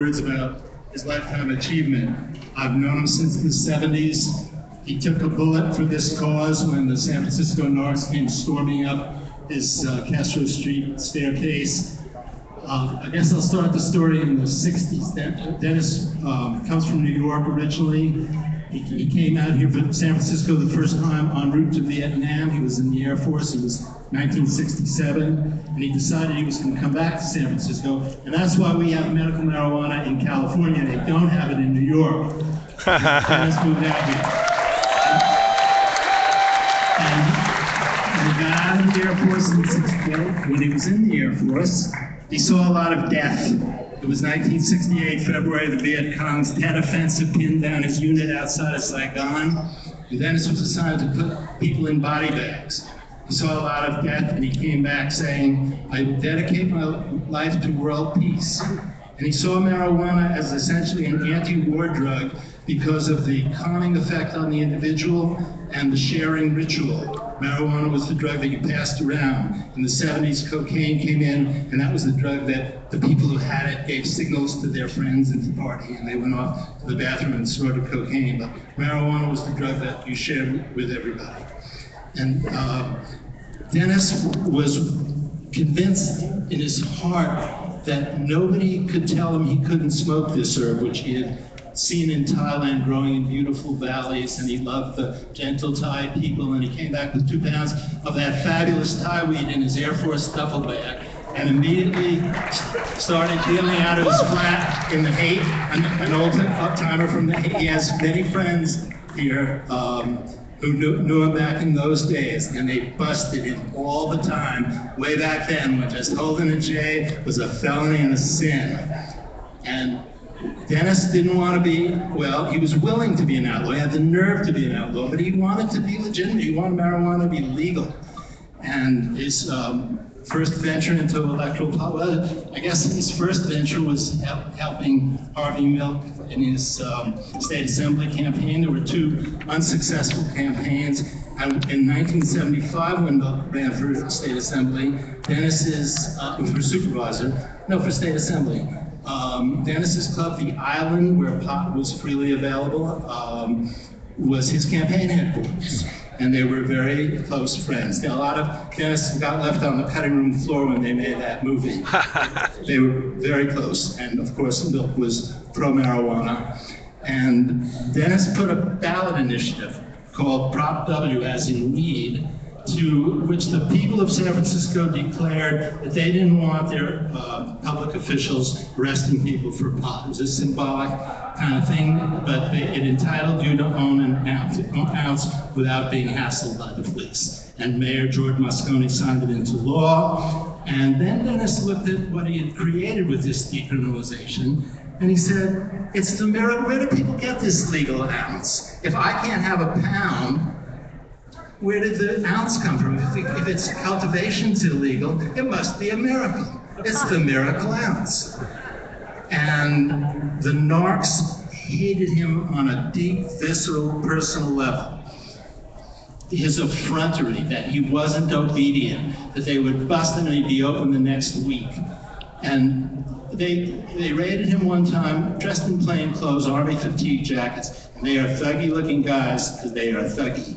Words about his lifetime achievement. I've known him since the 70s. He took a bullet for this cause when the San Francisco Narcs came storming up his Castro Street staircase. I guess I'll start the story in the 60s. Dennis comes from New York originally. He came out here for San Francisco the first time en route to Vietnam. He was in the Air Force. It was 1967, and he decided he was going to come back to San Francisco, and that's why we have medical marijuana in California. They don't have it in New York. Dennis moved out here. And he got out of the Air Force in '68. When he was in the Air Force, he saw a lot of death. It was 1968, February, the Viet Cong's Tet Offensive pinned down his unit outside of Saigon. And Dennis was assigned to put people in body bags. He saw a lot of death, and he came back saying, I dedicate my life to world peace. And he saw marijuana as essentially an anti-war drug because of the calming effect on the individual and the sharing ritual. Marijuana was the drug that you passed around. In the 70s, cocaine came in, and that was the drug that the people who had it gave signals to their friends at the party, and they went off to the bathroom and snorted cocaine. But marijuana was the drug that you shared with everybody. And Dennis was convinced in his heart that nobody could tell him he couldn't smoke this herb, which he had seen in Thailand growing in beautiful valleys, and he loved the gentle Thai people, and he came back with 2 pounds of that fabulous Thai weed in his Air Force duffel bag, and immediately started dealing out of his flat in the Haight, an old up-timer from the Haight. He has many friends here who knew him back in those days, and they busted him all the time, way back then, when just holding a J was a felony and a sin. And Dennis didn't want to be, well, he was willing to be an outlaw, he had the nerve to be an outlaw, but he wanted to be legitimate, he wanted marijuana to be legal. And his first venture into electoral politics, I guess his first venture was helping Harvey Milk in his state assembly campaign. There were 2 unsuccessful campaigns. And in 1975, when Milk ran for state assembly, for supervisor, no, for state assembly, Dennis's club, The Island, where pot was freely available, was his campaign headquarters. And they were very close friends. A lot of Dennis got left on the cutting room floor when they made that movie. They were very close. And of course, Milk was pro-marijuana. And Dennis put a ballot initiative called Prop W, as in weed, to which the people of San Francisco declared that they didn't want their public officials arresting people for pot. It was a symbolic kind of thing, but it entitled you to own an ounce without being hassled by the police. And Mayor George Moscone signed it into law. And then Dennis looked at what he had created with this decriminalization, and he said, it's the miracle. Where do people get this legal ounce? If I can't have a pound, where did the ounce come from? If it's cultivation's illegal, it must be a miracle. It's the miracle ounce. And the narcs hated him on a deep, visceral, personal level. His effrontery, that he wasn't obedient, that they would bust him and he'd be open the next week. And they raided him one time, dressed in plain clothes, army fatigue jackets, and they are thuggy-looking guys, because they are thuggy.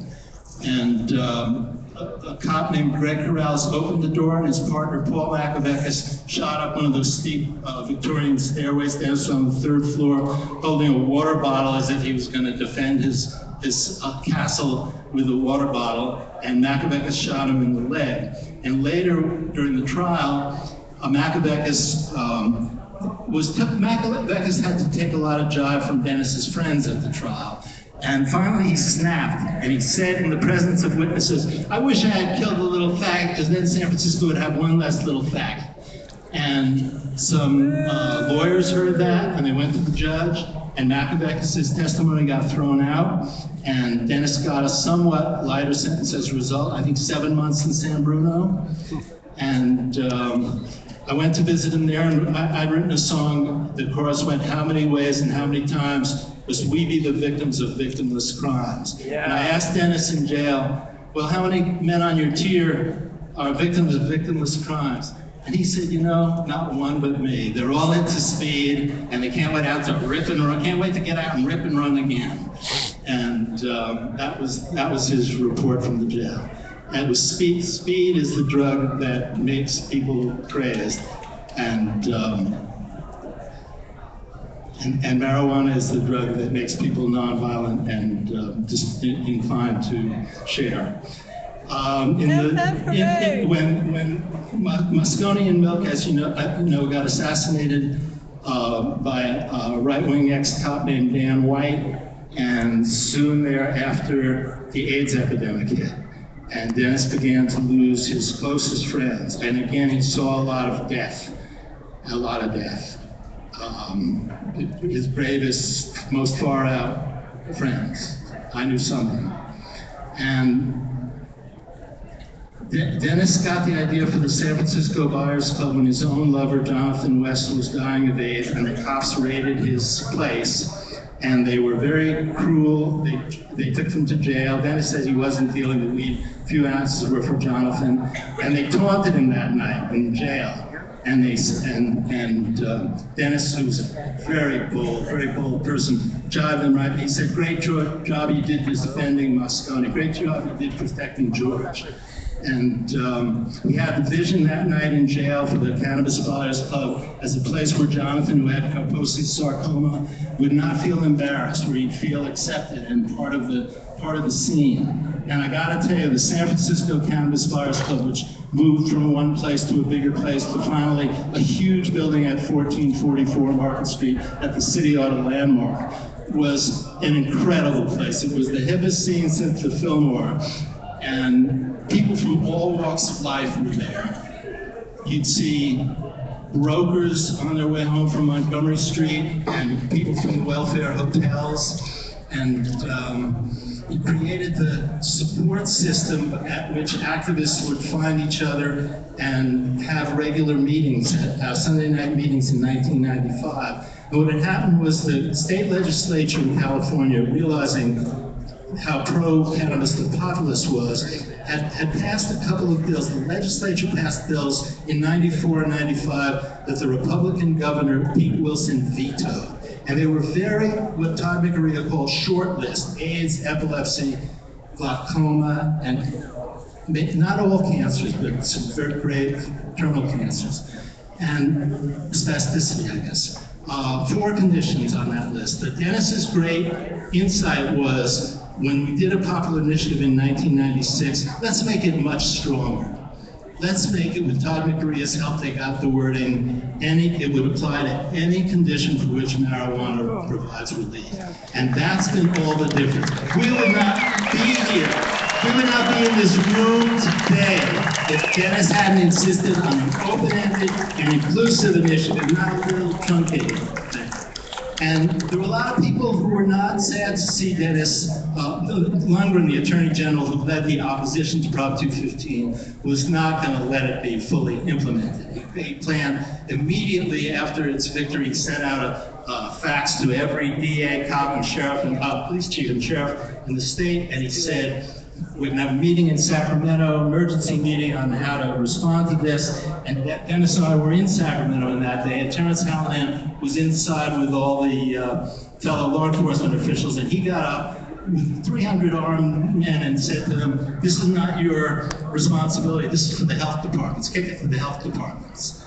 And a cop named Greg Corrales opened the door, and his partner, Paul Macaveckas, shot up one of those steep Victorian stairways down on the 3rd floor, holding a water bottle as if he was going to defend his castle with a water bottle, and Macaveckas shot him in the leg. And later, during the trial, Macaveckas had to take a lot of jive from Dennis's friends at the trial. And finally he snapped, and he said in the presence of witnesses, I wish I had killed the little fag, because then San Francisco would have one less little fag. And some lawyers heard that, and they went to the judge, and Macaveckas' testimony got thrown out, and Dennis got a somewhat lighter sentence as a result, I think 7 months in San Bruno. And I went to visit him there, and I'd written a song. The chorus went, how many ways and how many times must we be the victims of victimless crimes? Yeah. And I asked Dennis in jail, well, how many men on your tier are victims of victimless crimes? And he said, you know, not one but me. They're all into speed, and they can't wait out to rip and run. Can't wait to get out and rip and run again. And that was his report from the jail. And it was speed. Speed is the drug that makes people crazed, and marijuana is the drug that makes people nonviolent and just inclined to share. When Moscone and Milk, as you know, got assassinated by a right-wing ex-cop named Dan White, and soon thereafter the AIDS epidemic hit. And Dennis began to lose his closest friends. And again, he saw a lot of death. His bravest, most far-out friends. I knew some of them. And Dennis got the idea for the San Francisco Buyers Club when his own lover, Jonathan West, was dying of AIDS, and the cops raided his place. And they were very cruel. They took him to jail. Dennis said he wasn't dealing the weed. A few ounces were for Jonathan. And they taunted him that night in jail. And Dennis, who was a very bold person, jibed him right. He said, "Great job you did defending Moscone. Great job you did protecting George." And we had the vision that night in jail for the Cannabis Buyers Club as a place where Jonathan, who had Kaposi's sarcoma, would not feel embarrassed, where he'd feel accepted and part of the scene. And I gotta tell you, the San Francisco Cannabis Buyers Club, which moved from one place to a bigger place to finally a huge building at 1444 Market Street that the city ought to landmark, was an incredible place. It was the hippest scene since the Fillmore. And people from all walks of life were there. You'd see brokers on their way home from Montgomery Street and people from welfare hotels. And it created the support system at which activists would find each other and have regular meetings, Sunday night meetings in 1995. And what had happened was the state legislature in California, realizing how pro-cannabis the populace was, had passed a couple of bills. The legislature passed bills in 94 and 95 that the Republican governor, Pete Wilson, vetoed. And they were very, what Todd McArea called short list: AIDS, epilepsy, glaucoma, and not all cancers, but some very grave terminal cancers. And spasticity, I guess. 4 conditions on that list. But Dennis's great insight was, when we did a popular initiative in 1996, let's make it much stronger. Let's make it, with Todd McArea's help, they got the wording, it would apply to any condition for which marijuana provides relief. And that's been all the difference. We would not be here. We would not be in this room today if Dennis hadn't insisted on an open-ended and inclusive initiative, not a little truncated thing. And there were a lot of people who were not sad to see Dennis. Lundgren, the Attorney General who led the opposition to Prop 215, was not going to let it be fully implemented. He planned immediately after its victory, he sent out a fax to every DA, cop, and sheriff, and police chief and sheriff in the state, and he said, we're going to have a meeting in Sacramento, emergency meeting on how to respond to this. And Dennis and I were in Sacramento on that day, and Terrence Hallinan was inside with all the fellow law enforcement officials, and he got up with 300 armed men and said to them, "This is not your responsibility, this is for the health departments, kick it for the health departments."